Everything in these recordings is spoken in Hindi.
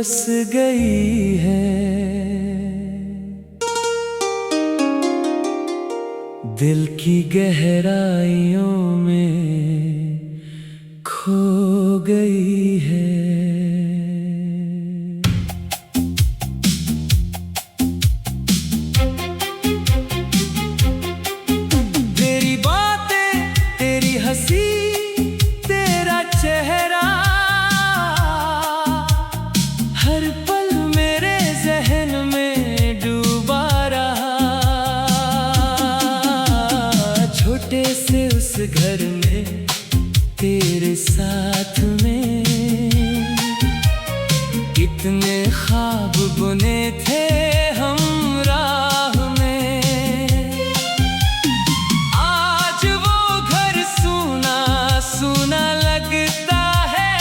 बस गई है, दिल की गहराइयों में खो गई है। तेरी बातें, तेरी हंसी, तेरा चेहरा, हर पल मेरे ज़हन में डूबा रहा। छोटे से उस घर में तेरे साथ में कितने ख्वाब बुने थे हम राह में। आज वो घर सूना सूना लगता है,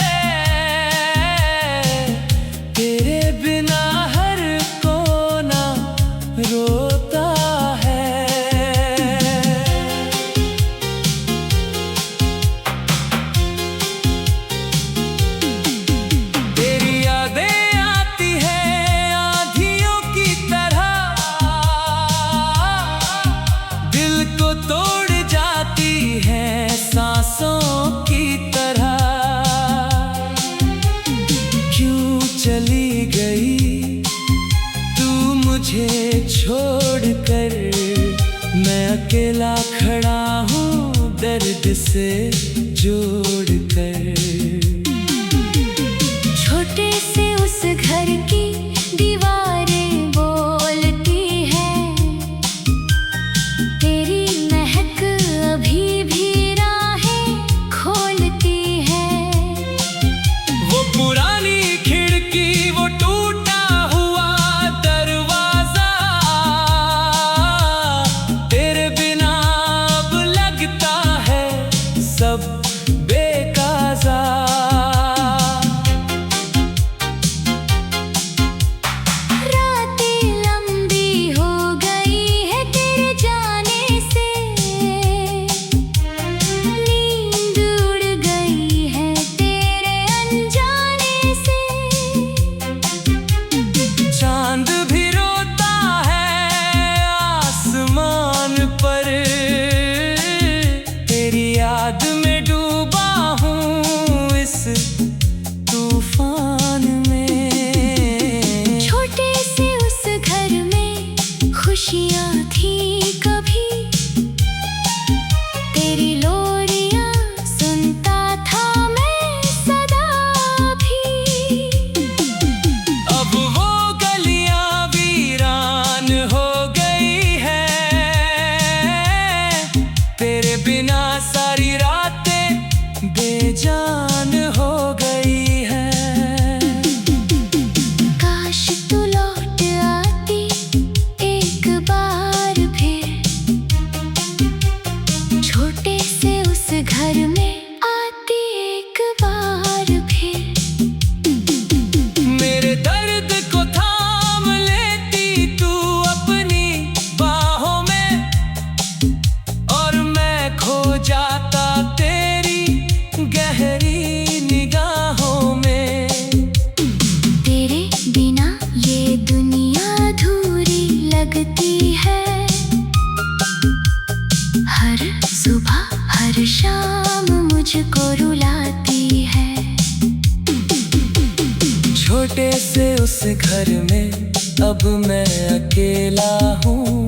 तेरे बिना हर कोना रोता है। चली गई तू मुझे छोड़कर, मैं अकेला खड़ा हूँ दर्द से जोड़कर। छोटे से उस घर की दीवारें बोलती हैं, तेरी महक अभी भी राहें खोलती है। वो पुरानी खिड़की, वो टूटा हुआ दरवाजा, तेरे बिना अब लगता है सब बेकाज़ा। रातें लंबी हो गई है तेरे जाने से, नींद उड़ गई है तेरे अनजाने से। चांद भी रोता है आसमान पर, तेरी याद में डूबा हूँ इस तूफान में। छोटे से उस घर में खुशियाँ थी कभी, तेरी लोरियाँ सुनता था मैं सदा भी। अब वो गलियां वीरान हो गई है, तेरे बिना सारी रातें बेजान हो गई है। काश तू लौट आती एक बार फिर, छोटे से उस घर में आती एक बार फिर। मेरे दर्द को थाम लेती तू अपनी बाहों में, और मैं खो जाता तेरी गहरी निगाहों में। तेरे बिना ये दुनिया अधूरी लगती है, हर सुबह हर शाम मुझको रुलाती है। छोटे से उस घर में अब मैं अकेला हूँ,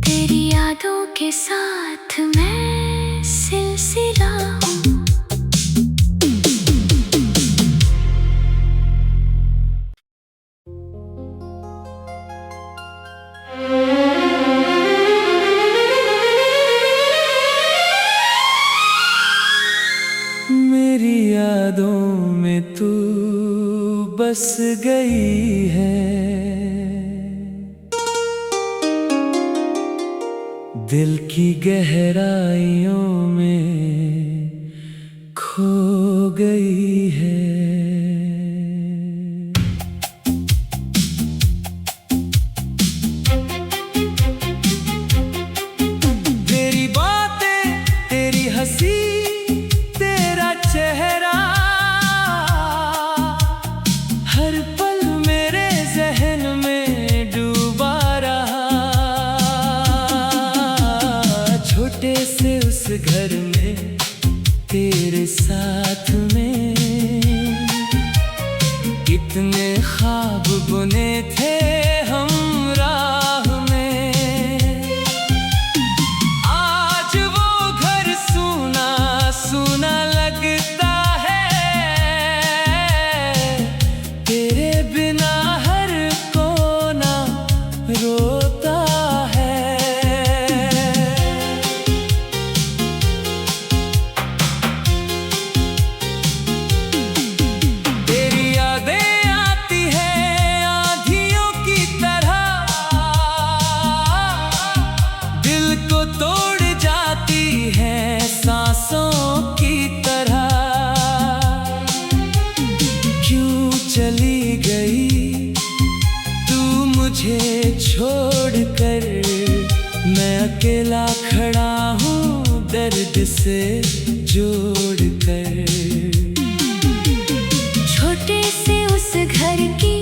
तेरी यादों के साथ मैं सिलसिला हूँ। मेरी यादों में तू बस गई है, दिल की गहराइयों में खो गई है। तेरी बातें, तेरी हंसी, तेरा चेहरा, घर में तेरे साथ में कितने ख्वाब बुने थे हम राह में। आज वो घर सूना सूना लगता है, तेरे बिना हर कोना रोता है। तेरी यादें आती हैं आंधियों की तरह, दिल को तोड़ जाती हैं सांसों की तरह। क्यों चली गई तू मुझे छोड़कर, मैं अकेला खड़ा हूँ दर्द से जोड़कर। छोटे से उस घर की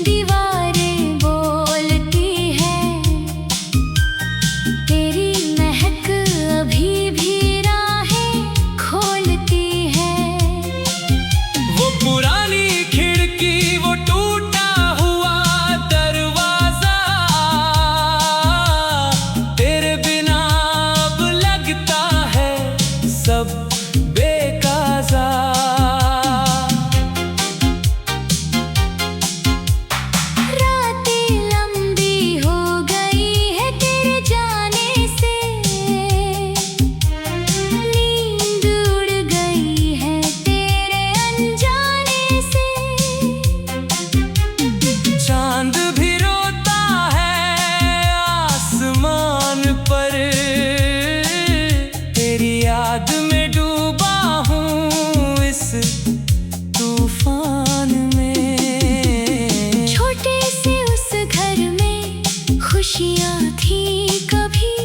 दीवारें बोलती हैं, तेरी महक अभी भी राहें खोलती है। वो पुरानी खिड़की, वो टूटा हुआ दरवाजा, तेरे बिना अब लगता है सब बेकाजा। रातें लंबी हो गई है तेरे जाने से, नींद उड़ गई है तेरे अनजाने से। चांद भी रोता है आसमान पर, तेरी याद में डूबा हूँ इस तूफान में। छोटे से उस घर में खुशियाँ थी कभी,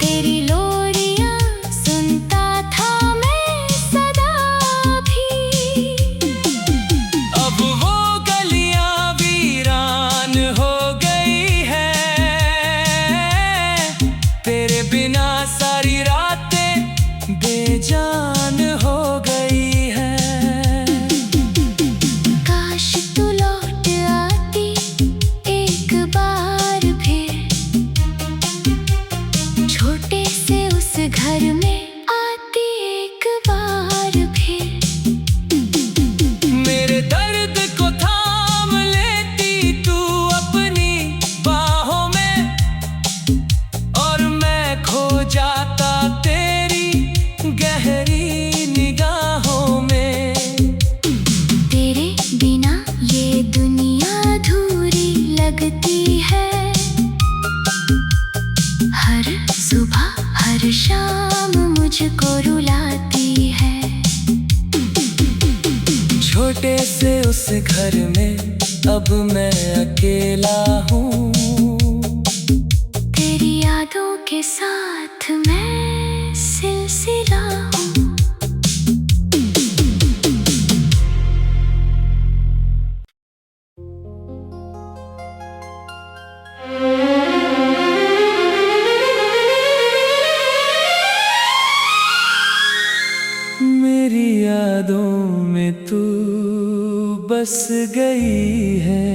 तेरी लोरियाँ सुनता था मैं सदा भी। अब वो गलियां वीरान हो गई है, तेरे बिना सारी रातें बेजान हो गई है। काश तू लौट आती एक बार फिर, छोटे से उस घर में आती एक बार फिर। मेरे दर्द को थाम लेती तू अपनी बाहों में, और मैं खो जाता तेरी गहरी निगाहों में। तेरे बिना ये दुनिया अधूरी लगती है, हर सुबह हर शाम मुझको रुलाती है। छोटे से उस घर में अब मैं अकेला हूँ, तेरी यादों के साथ मैं सिलसिला हूँ। मेरी यादों में तू बस गई है,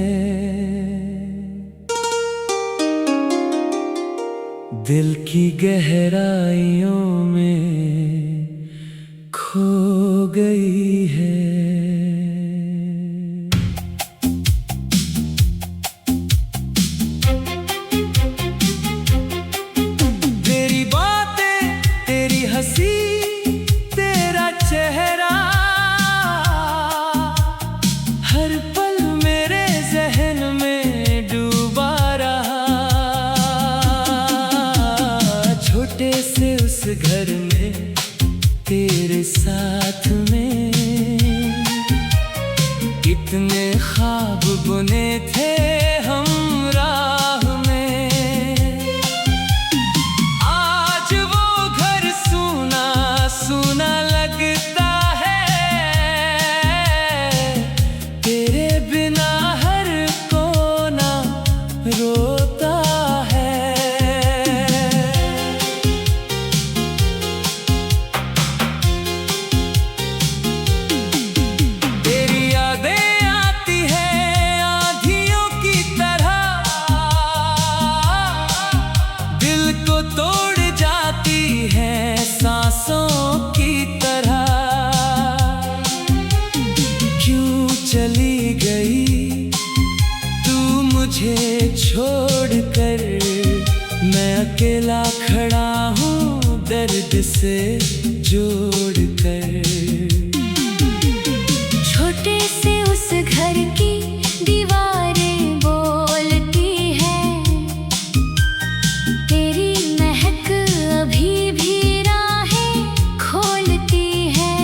दिल की गहराइयों में खो गई है। तेरी बातें, तेरी हंसी, तेरा चेहरा, हर पल मेरे जहन में डूबा रहा। छोटे से उस घर में तेरे साथ में कितने ख्वाब बुने थे हम राह में। आज वो घर सूना सूना लगता है, तेरे बिना हर कोना रोता है। मुझे छोड़कर मैं अकेला खड़ा हूँ दर्द से जोड़कर। छोटे से उस घर की दीवारें बोलती हैं, तेरी महक अभी भी राहें खोलती है।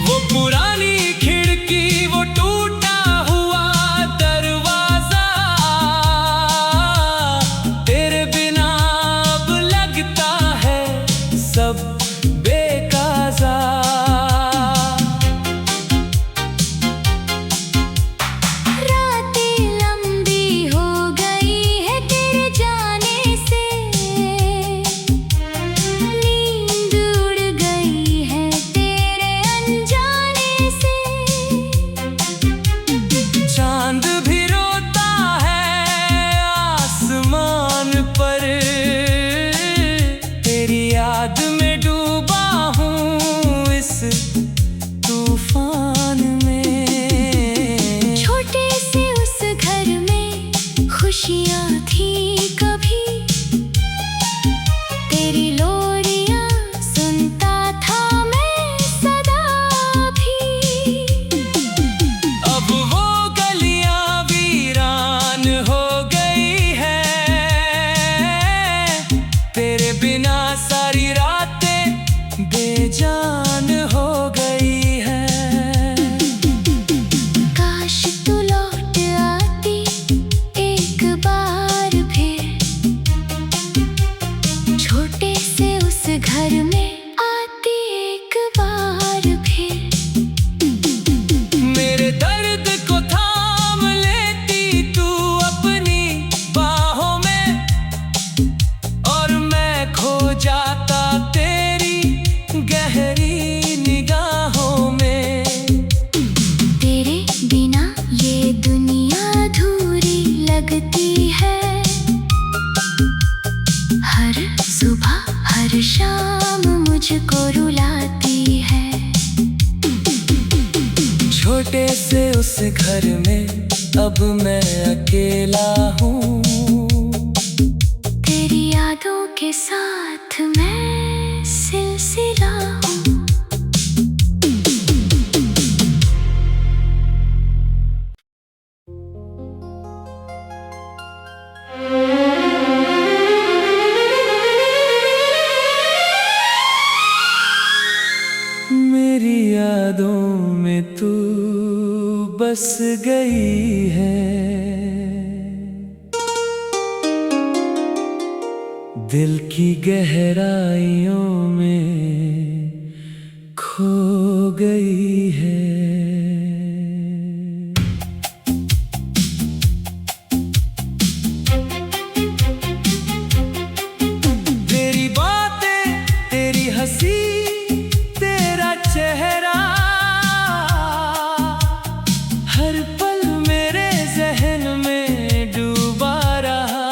वो पुरानी खिड़की, वो टूटा हुआ दरवाजा, तेरे बिना अब लगता है सब बेकाजा। रातें लंबी हो गई है तेरे जाने से, नींद उड़ गई है तेरे अनजाने से। चांद भी रोता है आसमान पर, तेरी याद में डूबा हूँ इस तूफान में। छोटे से उस घर में खुशियाँ थी कभी, तेरी लोरियाँ सुनता था मैं सदा भी। अब वो गलियां वीरान हो गई है, तेरे बिना सारी रातें बेजान हो गई है। काश तू लौट आती एक बार फिर, छोटे से उस घर में आती एक बार फिर। मेरे दर्द को थाम लेती तू अपनी बाहों में, और मैं खो जाता तेरी गहरी निगाहों में। तेरे बिना ये दुनिया अधूरी लगती है, हर सुबह हर शाम मुझको रुलाती है। छोटे से उस घर में अब मैं अकेला हूँ, तेरी यादों के साथ मैं सिलसिला हूँ। मेरी यादों में तू बस गई है, दिल की गहराइयों में खो गई है। तेरी बातें, तेरी हंसी, तेरा चेहरा, हर पल मेरे जहन में डूबा रहा।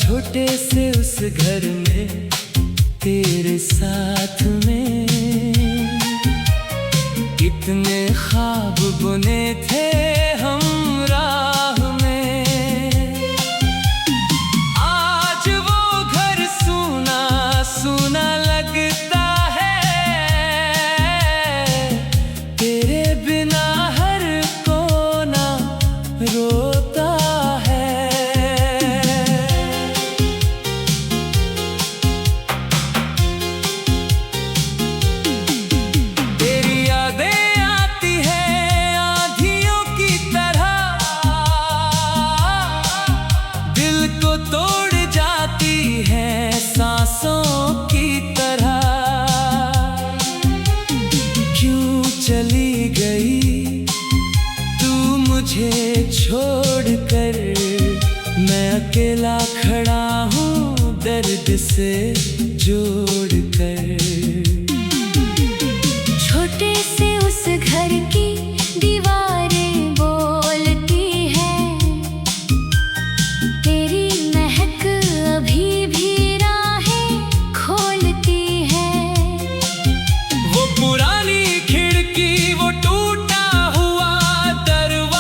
छोटे से उस घर में तेरे साथ में कितने ख्वाब बुने थे हम राह में। आज वो घर सूना सूना लगता है, तेरे बिना हर कोना रोता है। तेरी यादें आती हैं आंधियों की तरह, दिल को तोड़ जाती हैं सांसों की तरह। क्यों चली गई तू मुझे छोड़कर, मैं अकेला खड़ा हूँ दर्द से जोड़कर। छोटे से उस घर की दीवारें बोलती हैं, तेरी महक अभी भी राहें खोलती है। वो पुरानी खिड़की, वो टूटा हुआ दरवाजा,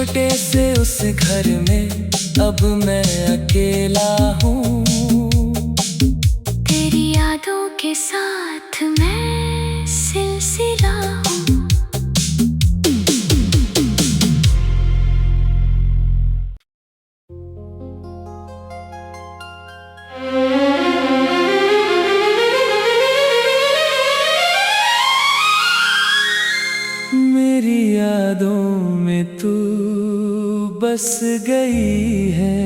छोटे से उस घर में अब मैं अकेला हूँ। तेरी यादों के साथ मैं सिलसिला हूँ। मेरी यादों में तू बस गई है,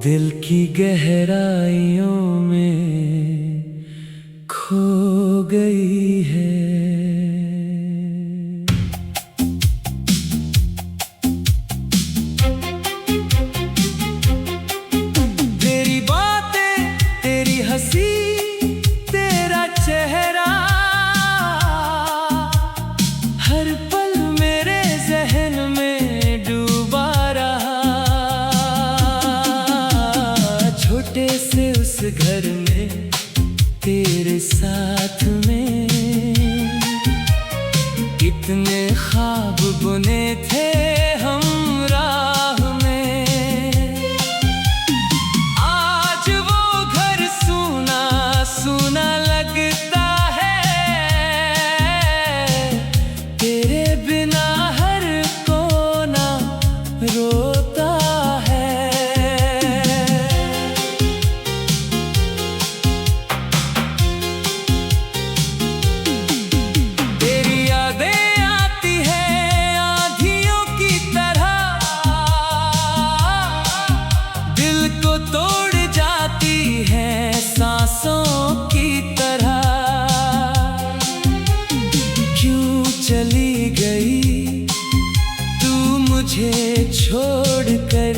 दिल की गहराइयों में खो गई है। तेरी बातें, तेरी हंसी, तेरा चेहरा, हर पल मेरे ज़हन में डूबा रहा। छोटे से उस घर में तेरे साथ में कितने ख्वाब बुने थे हम राह में। आज वो घर सूना सूना लगता है, तेरे बिना हर कोना रोता है। तेरी यादें आती हैं आंधियों की तरह, दिल को तोड़ जाती हैं सांसों की तरह। क्यों चली गई तू मुझे छोड़कर,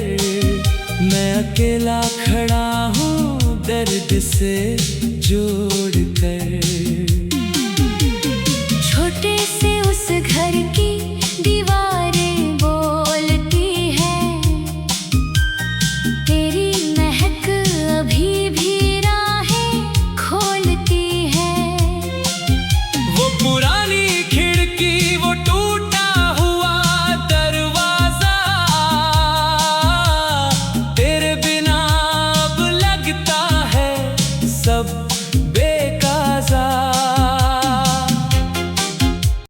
मैं अकेला खड़ा हूँ दर्द से जो